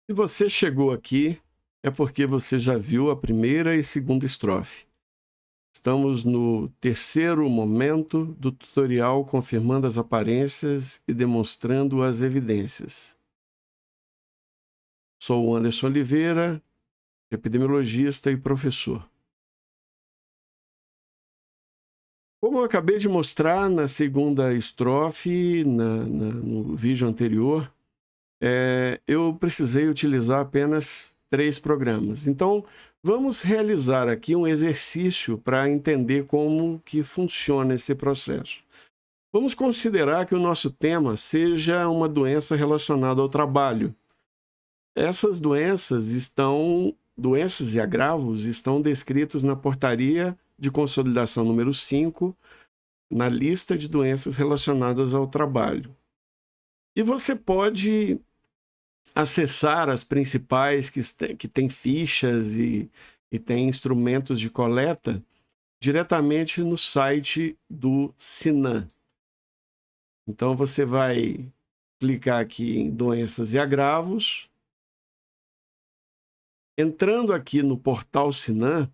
Se você chegou aqui, é porque você já viu a primeira e segunda estrofe. Estamos no terceiro momento do tutorial confirmando as aparências e demonstrando as evidências. Sou o Anderson Oliveira, epidemiologista e professor. Como eu acabei de mostrar na segunda estrofe, no vídeo anterior, eu precisei utilizar apenas 3 programas. Então, vamos realizar aqui um exercício para entender como que funciona esse processo. Vamos considerar que o nosso tema seja uma doença relacionada ao trabalho. Essas doenças e agravos estão descritos na Portaria de Consolidação número 5, na lista de doenças relacionadas ao trabalho. E você pode acessar as principais que têm fichas e têm instrumentos de coleta diretamente no site do Sinan. Então você vai clicar aqui em doenças e agravos. Entrando aqui no portal Sinan,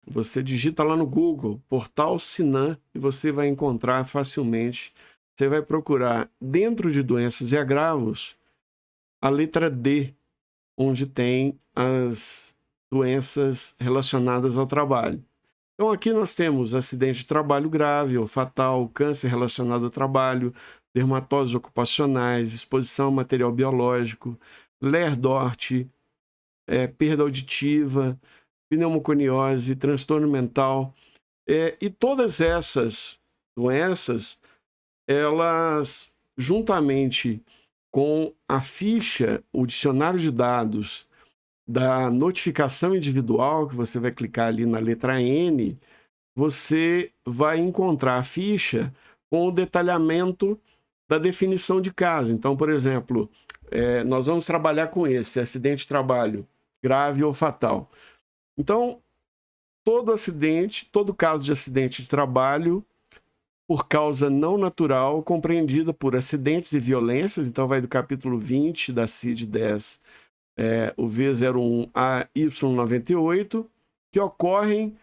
você digita lá no Google, portal Sinan, e você vai encontrar facilmente. Você vai procurar dentro de doenças e agravos a letra D, onde tem as doenças relacionadas ao trabalho. Então aqui nós temos acidente de trabalho grave ou fatal, câncer relacionado ao trabalho, dermatoses ocupacionais, exposição a material biológico, Ler-Dort, perda auditiva, pneumoconiose, transtorno mental. E todas essas doenças, elas, juntamente com a ficha, o dicionário de dados da notificação individual, que você vai clicar ali na letra N, você vai encontrar a ficha com o detalhamento da definição de caso. Então, por exemplo, nós vamos trabalhar com esse acidente de trabalho grave ou fatal. Então, todo caso de acidente de trabalho por causa não natural, compreendida por acidentes e violências, então vai do capítulo 20 da CID-10, o V01 a Y98, que ocorrem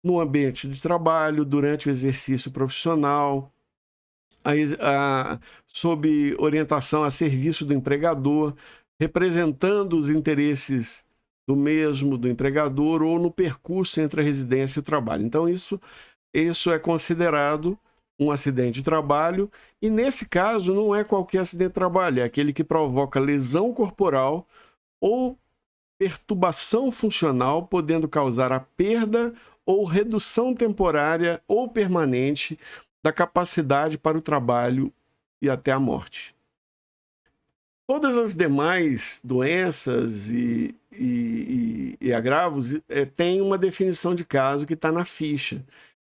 no ambiente de trabalho, durante o exercício profissional, sob orientação a serviço do empregador, representando os interesses do mesmo, do empregador, ou no percurso entre a residência e o trabalho. Então, isso é considerado um acidente de trabalho, e nesse caso não é qualquer acidente de trabalho, é aquele que provoca lesão corporal ou perturbação funcional, podendo causar a perda ou redução temporária ou permanente da capacidade para o trabalho e até a morte. Todas as demais doenças e agravos têm uma definição de caso que está na ficha.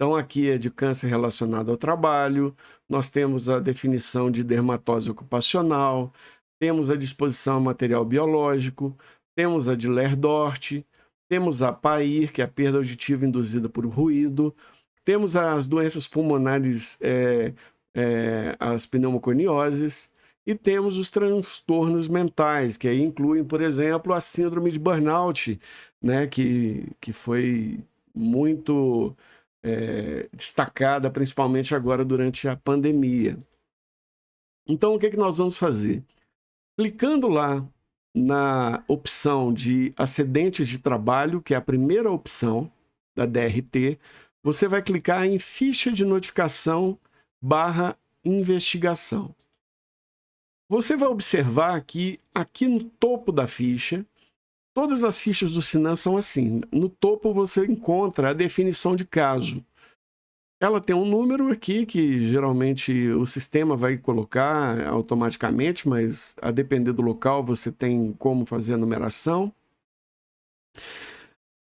Então, aqui é de câncer relacionado ao trabalho, nós temos a definição de dermatose ocupacional, temos a disposição a material biológico, temos a de Ler-Dort, temos a PAIR, que é a perda auditiva induzida por ruído, temos as doenças pulmonares, as pneumoconioses, e temos os transtornos mentais, que aí incluem, por exemplo, a síndrome de burnout, né, que foi muito destacada, principalmente agora durante a pandemia. Então, o que nós vamos fazer? Clicando lá na opção de acidentes de trabalho, que é a primeira opção da DRT, você vai clicar em ficha de notificação / investigação. Você vai observar que aqui no topo da ficha, todas as fichas do Sinan são assim. No topo você encontra a definição de caso. Ela tem um número aqui que geralmente o sistema vai colocar automaticamente, mas a depender do local você tem como fazer a numeração.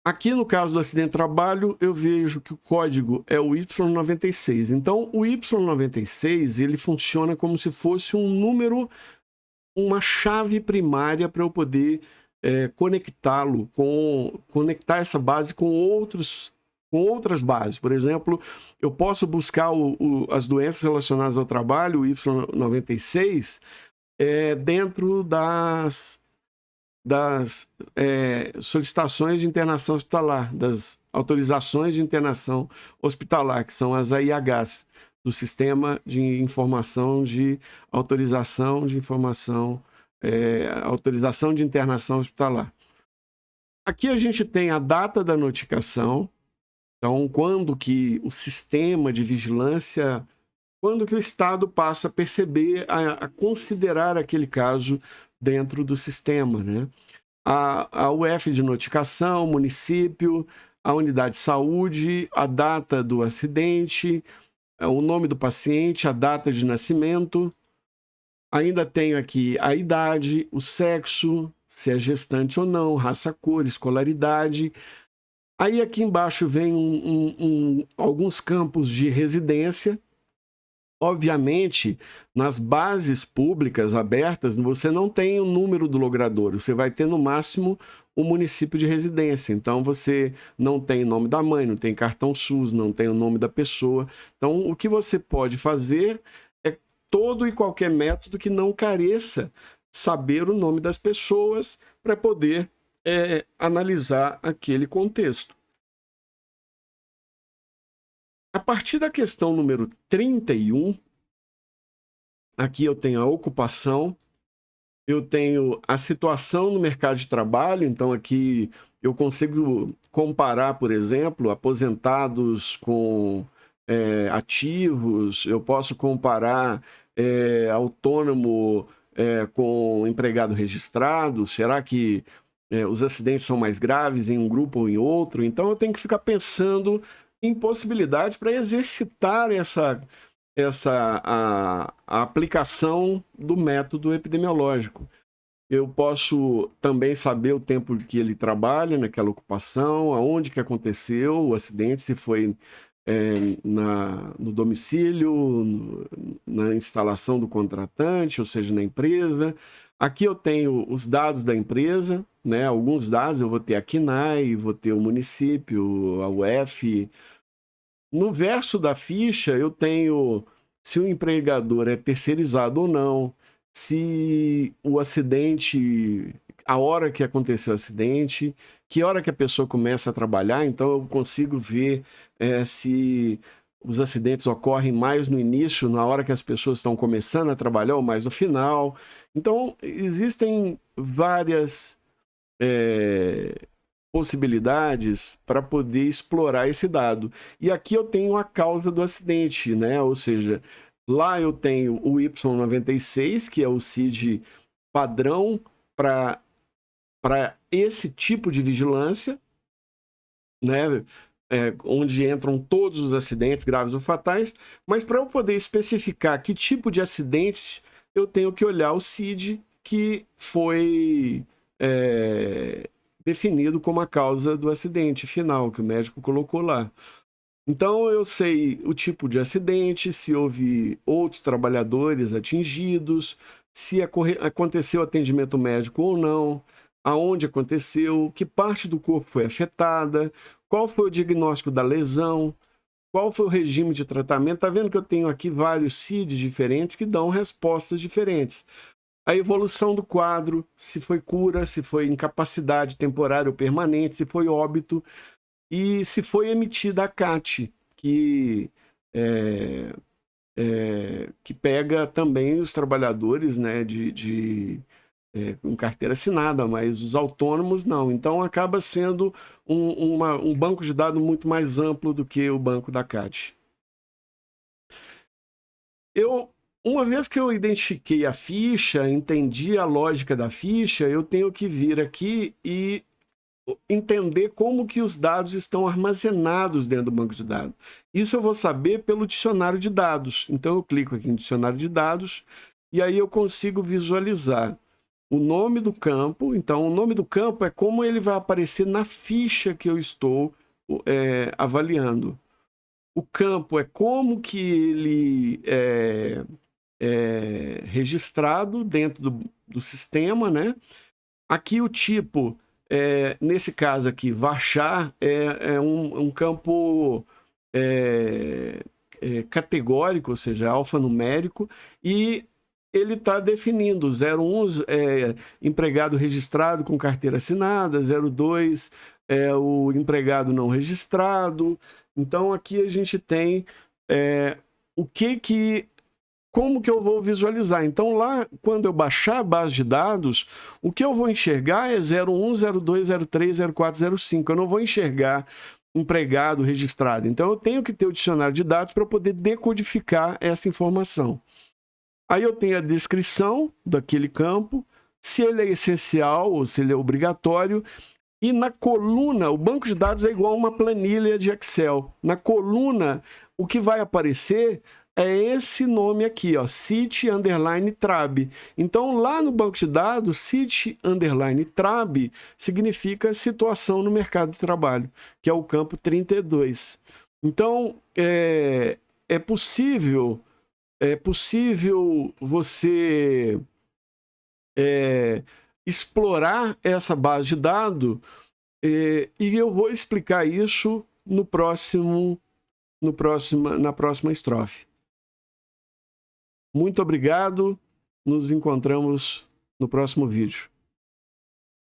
Aqui no caso do acidente de trabalho, eu vejo que o código é o Y96. Então, o Y96 ele funciona como se fosse um número, uma chave primária para eu poder conectar essa base com outras bases. Por exemplo, eu posso buscar as doenças relacionadas ao trabalho, o Y96, dentro das solicitações de internação hospitalar, das autorizações de internação hospitalar, que são as AIHs, do Sistema de Informação de Autorização de Informação, autorização de internação hospitalar. Aqui a gente tem a data da notificação, então quando que o sistema de vigilância, quando que o Estado passa a perceber, a considerar aquele caso dentro do sistema, né? A UF de notificação, município, a unidade de saúde, a data do acidente, o nome do paciente, a data de nascimento. Ainda tenho aqui a idade, o sexo, se é gestante ou não, raça, cor, escolaridade. Aí aqui embaixo vem alguns campos de residência. Obviamente, nas bases públicas abertas, você não tem o número do logrador, você vai ter no máximo o município de residência. Então, você não tem o nome da mãe, não tem cartão SUS, não tem o nome da pessoa. Então, o que você pode fazer é todo e qualquer método que não careça saber o nome das pessoas para poder analisar aquele contexto. A partir da questão número 31, aqui eu tenho a ocupação, eu tenho a situação no mercado de trabalho, então aqui eu consigo comparar, por exemplo, aposentados com ativos, eu posso comparar autônomo com empregado registrado, será que os acidentes são mais graves em um grupo ou em outro? Então eu tenho que ficar pensando em possibilidades para exercitar a aplicação do método epidemiológico. Eu posso também saber o tempo que ele trabalha naquela ocupação, aonde que aconteceu o acidente, se foi no domicílio, na instalação do contratante, ou seja, na empresa. Aqui eu tenho os dados da empresa, né? Alguns dados eu vou ter a CNAE, vou ter o município, a UF. No verso da ficha, eu tenho se o empregador é terceirizado ou não, se o acidente, a hora que aconteceu o acidente, que hora que a pessoa começa a trabalhar, então eu consigo ver se os acidentes ocorrem mais no início, na hora que as pessoas estão começando a trabalhar, ou mais no final. Então, existem várias possibilidades para poder explorar esse dado. E aqui eu tenho a causa do acidente, né? Ou seja, lá eu tenho o Y96, que é o CID padrão para esse tipo de vigilância, né? Onde entram todos os acidentes graves ou fatais, mas para eu poder especificar que tipo de acidente, eu tenho que olhar o CID que foi definido como a causa do acidente final, que o médico colocou lá. Então, eu sei o tipo de acidente, se houve outros trabalhadores atingidos, se aconteceu atendimento médico ou não, aonde aconteceu, que parte do corpo foi afetada, qual foi o diagnóstico da lesão, qual foi o regime de tratamento. Tá vendo que eu tenho aqui vários CIDs diferentes que dão respostas diferentes. A evolução do quadro, se foi cura, se foi incapacidade temporária ou permanente, se foi óbito, e se foi emitida a CAT, que pega também os trabalhadores, né, com carteira assinada, mas os autônomos não. Então acaba sendo um banco de dados muito mais amplo do que o banco da CAT. Uma vez que eu identifiquei a ficha, entendi a lógica da ficha, eu tenho que vir aqui e entender como que os dados estão armazenados dentro do banco de dados. Isso eu vou saber pelo dicionário de dados. Então eu clico aqui em dicionário de dados e aí eu consigo visualizar o nome do campo. Então o nome do campo é como ele vai aparecer na ficha que eu estou avaliando. O campo é como que ele é registrado dentro do sistema, né? Aqui o tipo, nesse caso aqui, Varchar, é um campo categórico, ou seja, alfanumérico, e ele está definindo 01 é empregado registrado com carteira assinada, 02 é o empregado não registrado. Então aqui a gente tem como que eu vou visualizar. Então lá, quando eu baixar a base de dados, o que eu vou enxergar é 01, 02, 03, 04, 05. Eu não vou enxergar empregado registrado. Então eu tenho que ter o dicionário de dados para poder decodificar essa informação. Aí eu tenho a descrição daquele campo, se ele é essencial ou se ele é obrigatório. E na coluna, o banco de dados é igual a uma planilha de Excel. Na coluna, o que vai aparecer é esse nome aqui, ó, CIT_TRAB. Então, lá no banco de dados, CIT_TRAB significa situação no mercado de trabalho, que é o campo 32. Então, é possível você explorar essa base de dados, e eu vou explicar isso na próxima estrofe. Muito obrigado, nos encontramos no próximo vídeo.